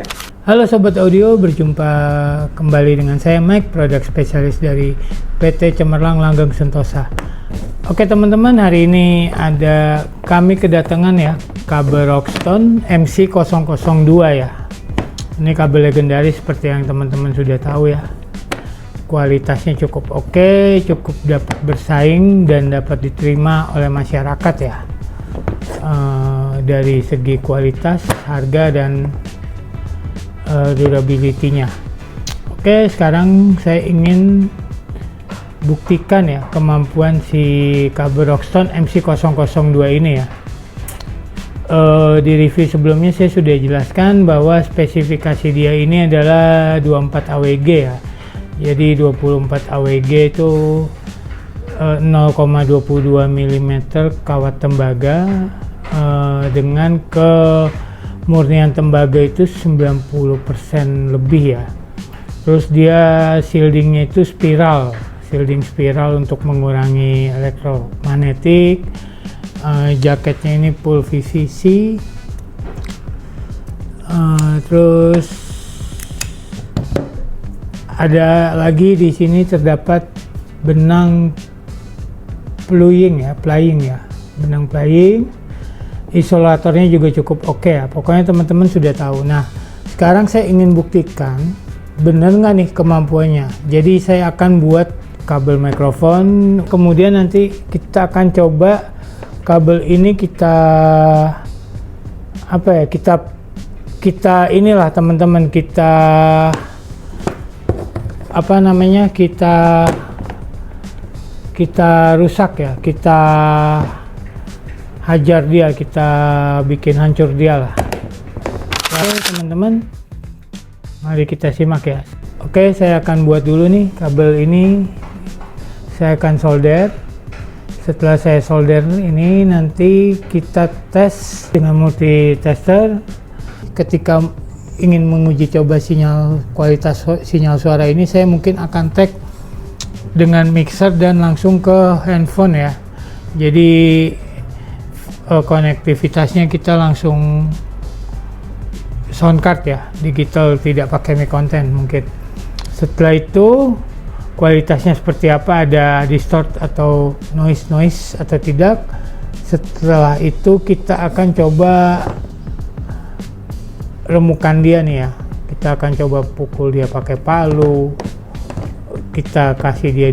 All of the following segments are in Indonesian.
Indonesia. Halo Sobat Audio, berjumpa kembali dengan saya Mike, produk spesialis dari PT Cemerlang Langgeng Sentosa. Oke teman-teman, hari ini kami kedatangan ya kabel Rockstone MC002 ya. Ini kabel legendaris seperti yang teman-teman sudah tahu ya. Kualitasnya cukup oke, cukup dapat bersaing dan dapat diterima oleh masyarakat ya. Dari segi kualitas, harga dan durability-nya. Oke, sekarang saya ingin buktikan ya kemampuan si kabel Rockstone MC002 ini ya. Di review sebelumnya saya sudah jelaskan bahwa spesifikasi dia ini adalah 24 AWG ya. Jadi 24 AWG itu 0,22 mm kawat tembaga dengan murnian tembaga itu 90% lebih ya. Terus dia shieldingnya itu shielding spiral untuk mengurangi elektromagnetik. Jaketnya ini full PVC. Terus ada lagi di sini terdapat benang plying ya, benang plying. Isolatornya juga cukup oke ya, pokoknya teman-teman sudah tahu. Nah, sekarang saya ingin buktikan benar nggak nih kemampuannya. Jadi saya akan buat kabel mikrofon, kemudian nanti kita akan coba kabel ini kita inilah teman-teman, kita rusak ya, kita hajar dia, kita bikin hancur dia lah. Oke teman-teman, mari kita simak ya. Oke, saya akan buat dulu nih kabel ini. Saya akan solder. Setelah saya solder ini, nanti kita tes dengan multitester. Ketika ingin menguji coba kualitas sinyal suara ini, saya mungkin akan tag dengan mixer dan langsung ke handphone ya. Jadi konektivitasnya kita langsung sound card ya, digital, tidak pakai mic content mungkin. Setelah itu kualitasnya seperti apa, ada distort atau noise atau tidak. Setelah itu kita akan coba remukan dia nih ya, kita akan coba pukul dia pakai palu, kita kasih dia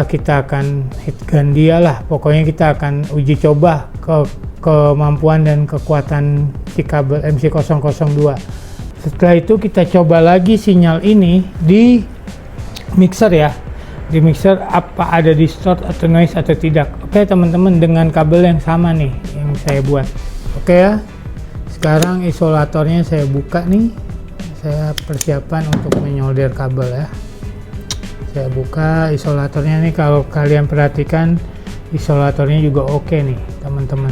kita akan hit gun dia lah, pokoknya kita akan uji coba kemampuan dan kekuatan si kabel MC002. Setelah itu kita coba lagi sinyal ini di mixer ya, di mixer apa ada distort atau noise atau tidak. Oke teman-teman, dengan kabel yang sama nih yang saya buat. Oke ya, sekarang isolatornya saya buka nih, saya persiapan untuk menyolder kabel ya. Saya buka isolatornya nih, kalau kalian perhatikan isolatornya juga oke nih teman-teman.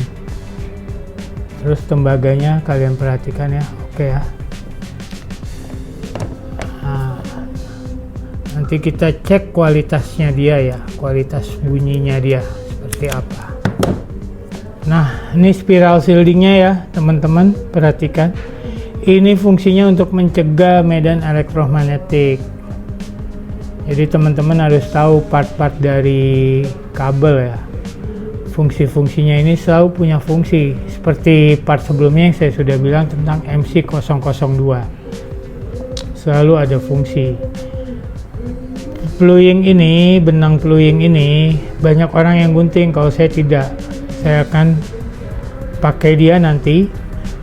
Terus tembaganya kalian perhatikan ya, oke ya. Nah, nanti kita cek kualitasnya dia ya, kualitas bunyinya dia seperti apa. Nah, ini spiral shieldingnya ya teman-teman, perhatikan. Ini fungsinya untuk mencegah medan elektromagnetik. Jadi teman-teman harus tahu part-part dari kabel ya. Fungsi-fungsinya ini selalu punya fungsi. Seperti part sebelumnya yang saya sudah bilang tentang MC002. Selalu ada fungsi. Benang plying ini banyak orang yang gunting, kalau saya tidak. Saya akan pakai dia nanti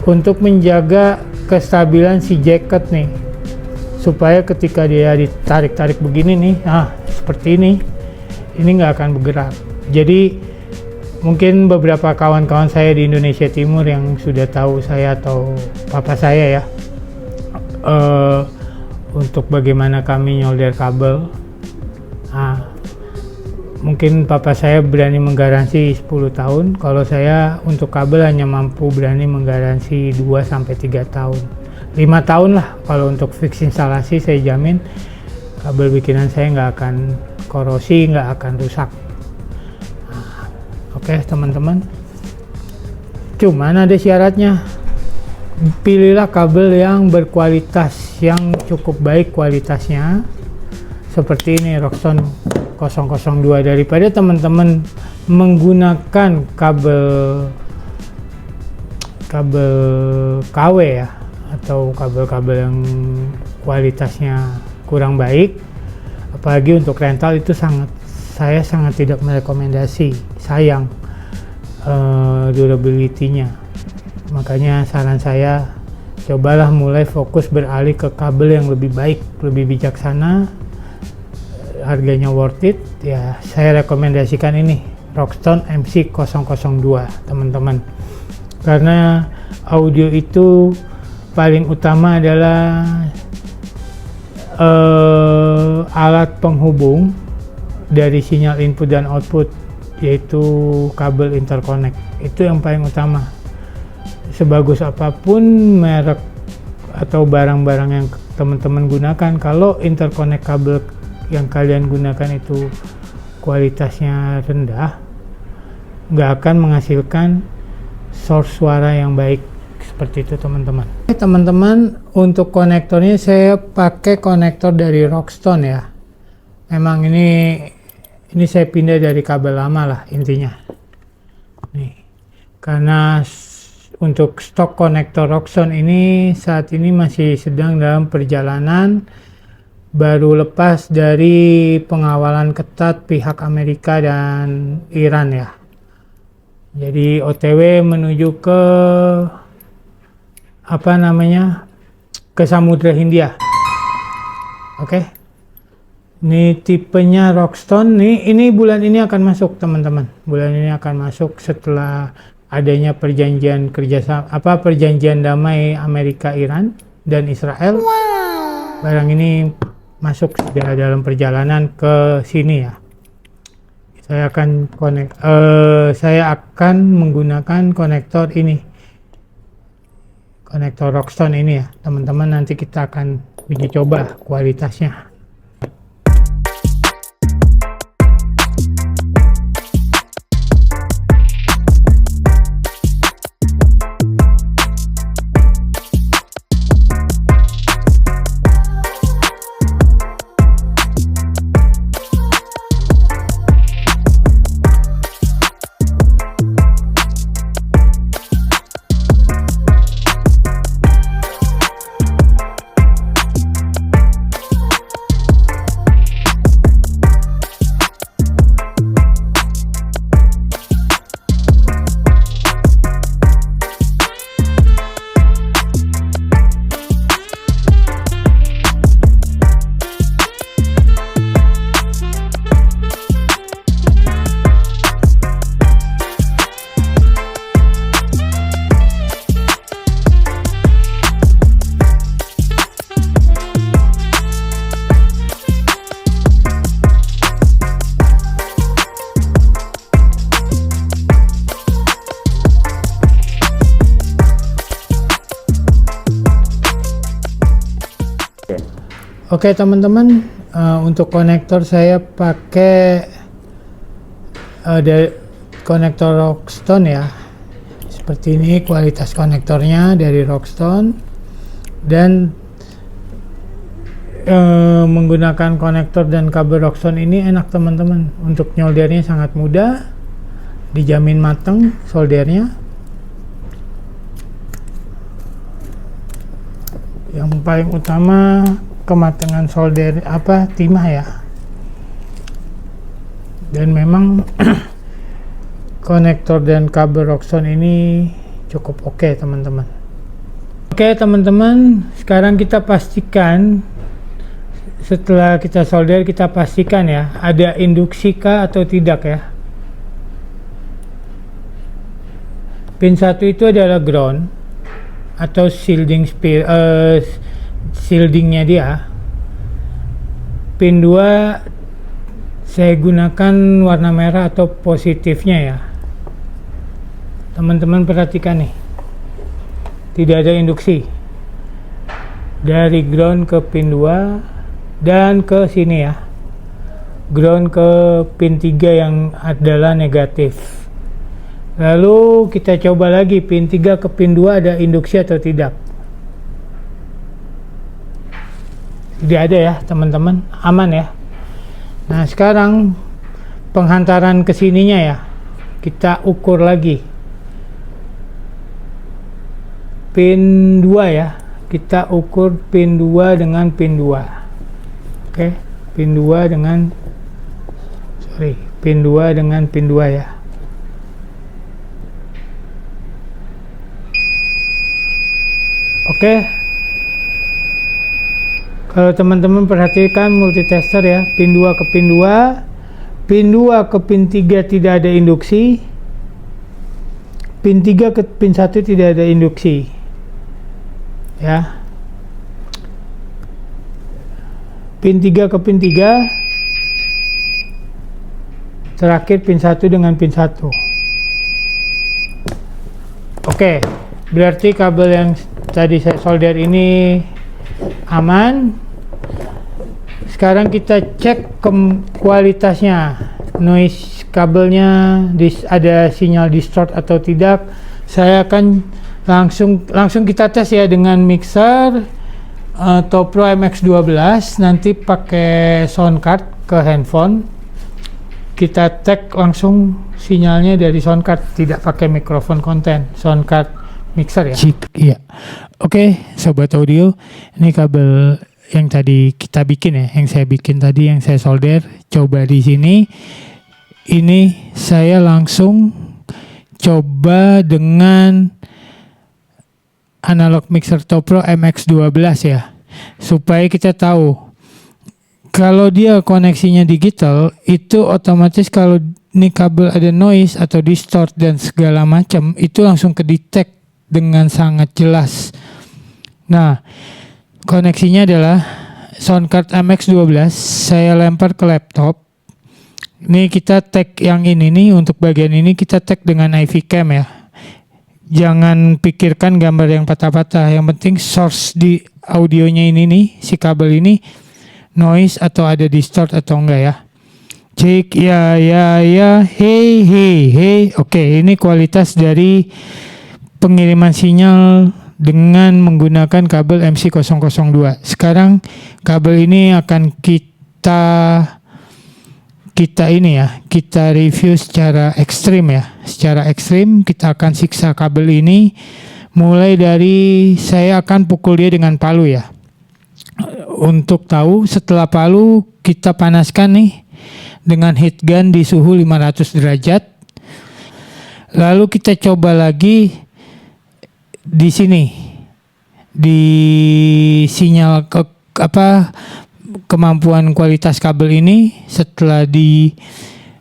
untuk menjaga kestabilan si jaket nih, supaya ketika dia ditarik-tarik begini nih, seperti ini nggak akan bergerak. Jadi mungkin beberapa kawan-kawan saya di Indonesia Timur yang sudah tahu saya atau papa saya ya, untuk bagaimana kami nyolder kabel. Mungkin papa saya berani menggaransi 10 tahun, kalau saya untuk kabel hanya mampu berani menggaransi 2-3 tahun. 5 tahun lah kalau untuk fix instalasi, saya jamin kabel bikinan saya nggak akan korosi, nggak akan rusak. Oke teman-teman, cuman ada syaratnya. pilihlah kabel yang berkualitas, yang cukup baik kualitasnya, seperti ini Roxton 002, daripada teman-teman menggunakan kabel KW ya, atau kabel-kabel yang kualitasnya kurang baik. Apalagi untuk rental itu saya sangat tidak merekomendasi, sayang durability-nya. Makanya saran saya, cobalah mulai fokus beralih ke kabel yang lebih baik, lebih bijaksana, harganya worth it ya. Saya rekomendasikan ini Roxton MC002 teman-teman, karena audio itu paling utama adalah alat penghubung dari sinyal input dan output, yaitu kabel interconnect. Itu yang paling utama. Sebagus apapun merek atau barang-barang yang teman-teman gunakan, kalau interconnect kabel yang kalian gunakan itu kualitasnya rendah, nggak akan menghasilkan source suara yang baik. Seperti itu teman-teman. Teman-teman, untuk konektornya saya pakai konektor dari Roxton ya. Memang ini saya pindah dari kabel lama lah intinya. Nih, karena untuk stok konektor Roxton ini saat ini masih sedang dalam perjalanan, baru lepas dari pengawalan ketat pihak Amerika dan Iran ya. Jadi OTW menuju ke ke Samudra Hindia. Oke. Ini tipenya Roxton nih, ini bulan ini akan masuk teman-teman. Bulan ini akan masuk setelah adanya perjanjian perjanjian damai Amerika, Iran dan Israel. Barang ini masuk dalam perjalanan ke sini ya. Saya akan menggunakan konektor ini, konektor Roxton ini ya teman-teman. Nanti kita akan uji coba kualitasnya. Oke teman-teman, untuk konektor saya pakai konektor Roxton ya. Seperti ini kualitas konektornya dari Roxton, dan menggunakan konektor dan kabel Roxton ini enak teman-teman. Untuk nyoldernya sangat mudah, dijamin mateng soldernya. Yang paling utama kematangan solder timah ya. Dan memang konektor dan kabel Roxton ini cukup oke teman-teman. Oke teman-teman, sekarang kita pastikan, setelah kita solder, kita pastikan ya ada induksi kah atau tidak ya. Pin 1 itu adalah ground atau shieldingnya dia. Pin 2 saya gunakan warna merah atau positifnya ya. Teman-teman perhatikan nih, tidak ada induksi dari ground ke pin 2 dan ke sini ya, ground ke pin 3 yang adalah negatif. Lalu kita coba lagi pin 3 ke pin 2 ada induksi atau tidak. Tidak ada ya teman-teman, aman ya. Nah sekarang penghantaran ke sininya ya, kita ukur lagi pin 2 ya, kita ukur pin 2 dengan pin 2. Oke, pin 2 dengan pin 2 dengan pin 2 ya. Oke, kalau teman-teman perhatikan multitester ya, pin 2 ke pin 2, pin 2 ke pin 3 tidak ada induksi, pin 3 ke pin 1 tidak ada induksi ya. Pin 3 ke pin 3, terakhir pin 1 dengan pin 1. Oke, berarti kabel yang tadi saya solder ini aman. Sekarang kita cek kualitasnya, noise kabelnya, ada sinyal distort atau tidak. Saya akan langsung kita tes ya dengan mixer Topro MX12, nanti pakai sound card ke handphone. Kita tag langsung sinyalnya dari sound card, tidak pakai mikrofon konten, sound card mixer ya. Iya. Oke, sobat audio, ini kabel yang tadi kita bikin ya, yang saya bikin tadi, yang saya solder. Coba di sini, ini saya langsung coba dengan analog mixer Topro MX12 ya, supaya kita tahu kalau dia koneksinya digital itu otomatis kalau ini kabel ada noise atau distort dan segala macam itu langsung ke-detect dengan sangat jelas. Nah, koneksinya adalah sound card MX12, saya lempar ke laptop. Ini kita tag yang ini nih, untuk bagian ini kita tag dengan IV cam ya. Jangan pikirkan gambar yang patah-patah, yang penting source di audionya ini nih, si kabel ini noise atau ada distort atau enggak ya. Cek ya, hey. Oke, ini kualitas dari pengiriman sinyal dengan menggunakan kabel MC002. Sekarang kabel ini akan kita review secara ekstrim ya. Secara ekstrim kita akan siksa kabel ini, mulai dari saya akan pukul dia dengan palu ya. Untuk tahu, setelah palu kita panaskan nih dengan heat gun di suhu 500 derajat. Lalu kita coba lagi di sini, di sinyal kemampuan kualitas kabel ini. Setelah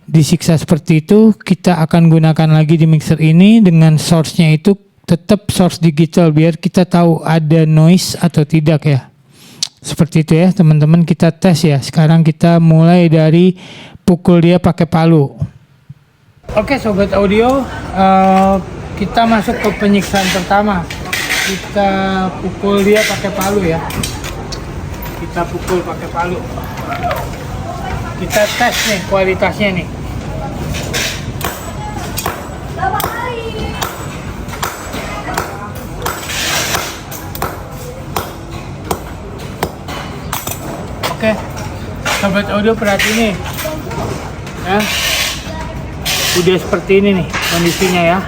disiksa seperti itu, kita akan gunakan lagi di mixer ini dengan source-nya itu tetap source digital, biar kita tahu ada noise atau tidak ya. Seperti itu ya teman-teman, kita tes ya. Sekarang kita mulai dari pukul dia pakai palu. Oke sobat audio, kita masuk ke penyiksaan pertama. Kita pukul dia pakai palu ya. Kita pukul pakai palu. Kita tes nih kualitasnya nih. Oke, sobat audio perhati nih ya, udah seperti ini nih kondisinya ya.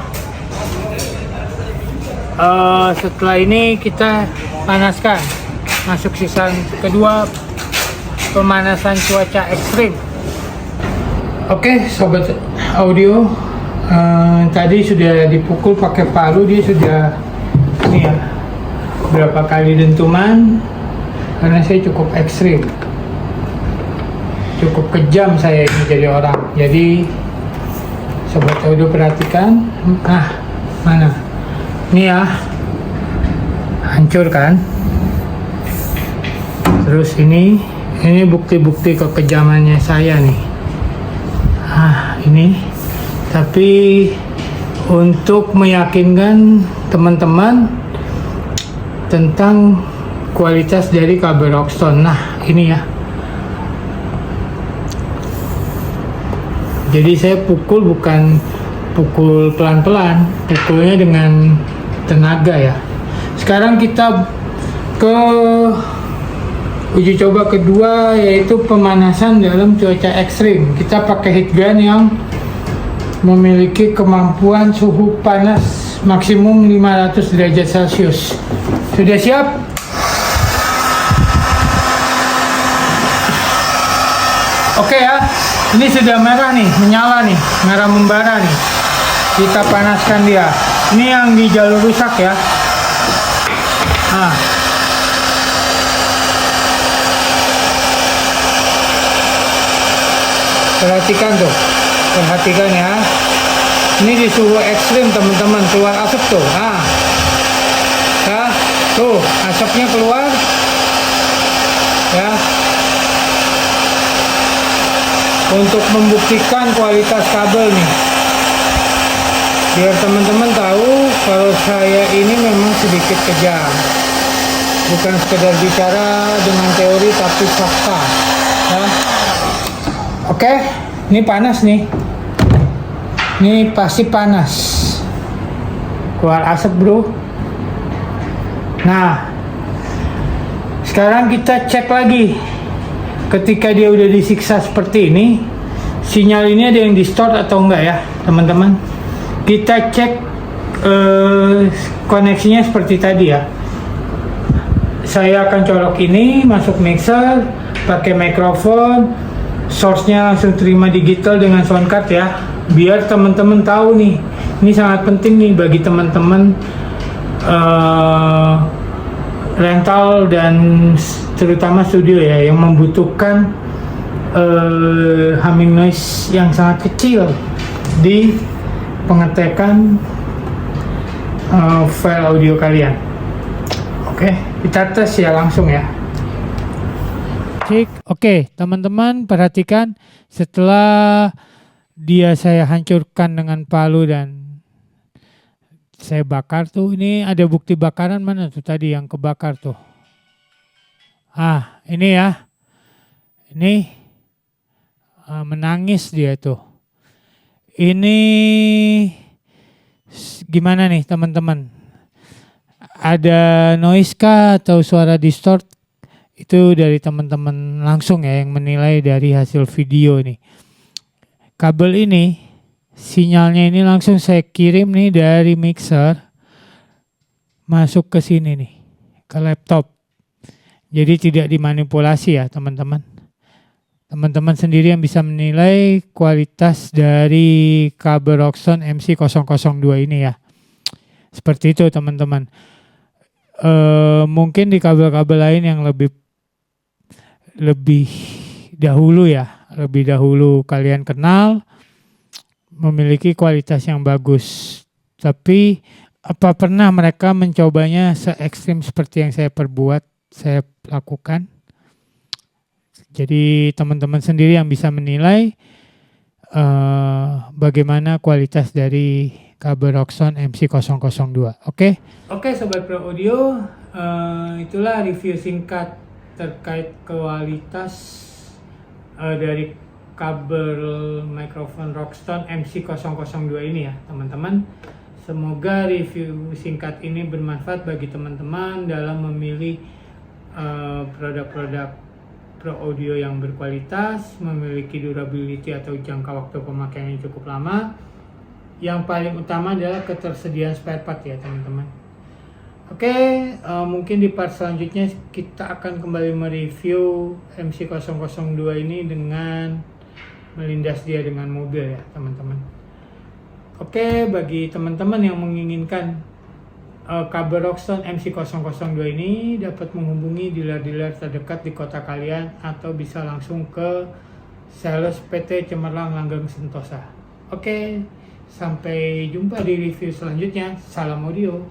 Setelah ini kita panaskan, masuk season kedua, pemanasan cuaca ekstrim. Oke sobat audio, tadi sudah dipukul pakai palu, dia sudah ini ya, berapa kali dentuman. Karena saya cukup ekstrim, cukup kejam saya ini jadi orang. Jadi sobat audio perhatikan, mana ini ya, hancur kan. Terus ini bukti-bukti kekejamannya saya nih. Ini tapi untuk meyakinkan teman-teman tentang kualitas dari kabel Rockstone. Nah ini ya, jadi saya pukul bukan pukul pelan-pelan, pukulnya dengan tenaga ya. Sekarang kita ke uji coba kedua, yaitu pemanasan dalam cuaca ekstrim. Kita pakai heat gun yang memiliki kemampuan suhu panas maksimum 500 derajat Celcius. Sudah siap? Oke ya, ini sudah merah nih, menyala nih, merah membara nih. Kita panaskan dia. Ini yang di jalur rusak ya. Nah, perhatikan tuh, perhatikan ya. Ini di suhu ekstrim teman-teman, keluar asap tuh. Nah, ya, tuh asapnya keluar, ya. Untuk membuktikan kualitas kabel nih, biar teman-teman tahu kalau saya ini memang sedikit kejam, bukan sekedar bicara dengan teori tapi fakta ya. Oke, ini panas nih, ini pasti panas, keluar asap bro. Nah, sekarang kita cek lagi. Ketika dia udah disiksa seperti ini, sinyal ini ada yang distort atau enggak ya teman-teman. Kita cek koneksinya seperti tadi ya. Saya akan colok ini masuk mixer, pakai mikrofon, source-nya langsung terima digital dengan sound card ya, biar teman-teman tahu nih. Ini sangat penting nih bagi teman-teman rental dan terutama studio ya, yang membutuhkan humming noise yang sangat kecil di pengetekan file audio kalian. Oke, kita tes ya langsung ya. Cek. Oke, teman-teman perhatikan, setelah dia saya hancurkan dengan palu dan saya bakar tuh, ini ada bukti bakaran mana tuh tadi yang kebakar tuh. Ah, ini ya. Ini menangis dia tuh. Ini gimana nih teman-teman? Ada noise kah atau suara distort? Itu dari teman-teman langsung ya yang menilai dari hasil video nih. Kabel ini, sinyalnya ini langsung saya kirim nih dari mixer masuk ke sini nih, ke laptop. Jadi tidak dimanipulasi ya teman-teman. Teman-teman sendiri yang bisa menilai kualitas dari kabel Roxon MC002 ini ya. Seperti itu teman-teman. Mungkin di kabel-kabel lain yang lebih dahulu ya, lebih dahulu kalian kenal, memiliki kualitas yang bagus. Tapi apa pernah mereka mencobanya se-ekstrim seperti yang saya lakukan? Jadi teman-teman sendiri yang bisa menilai bagaimana kualitas dari kabel Roxon MC002. Oke Sobat Pro Audio, itulah review singkat terkait kualitas dari kabel mikrofon Roxon MC002 ini ya teman-teman. Semoga review singkat ini bermanfaat bagi teman-teman dalam memilih produk-produk Pro Audio yang berkualitas, memiliki durability atau jangka waktu pemakaian yang cukup lama. Yang paling utama adalah ketersediaan spare part ya teman-teman. Oke, mungkin di part selanjutnya kita akan kembali mereview MC002 ini dengan melindas dia dengan mobil ya teman-teman. Oke, bagi teman-teman yang menginginkan kabel Roxon MC002 ini, dapat menghubungi dealer-dealer terdekat di kota kalian atau bisa langsung ke sales PT Cemerlang Langgeng Sentosa. Oke, sampai jumpa di review selanjutnya. Salam audio.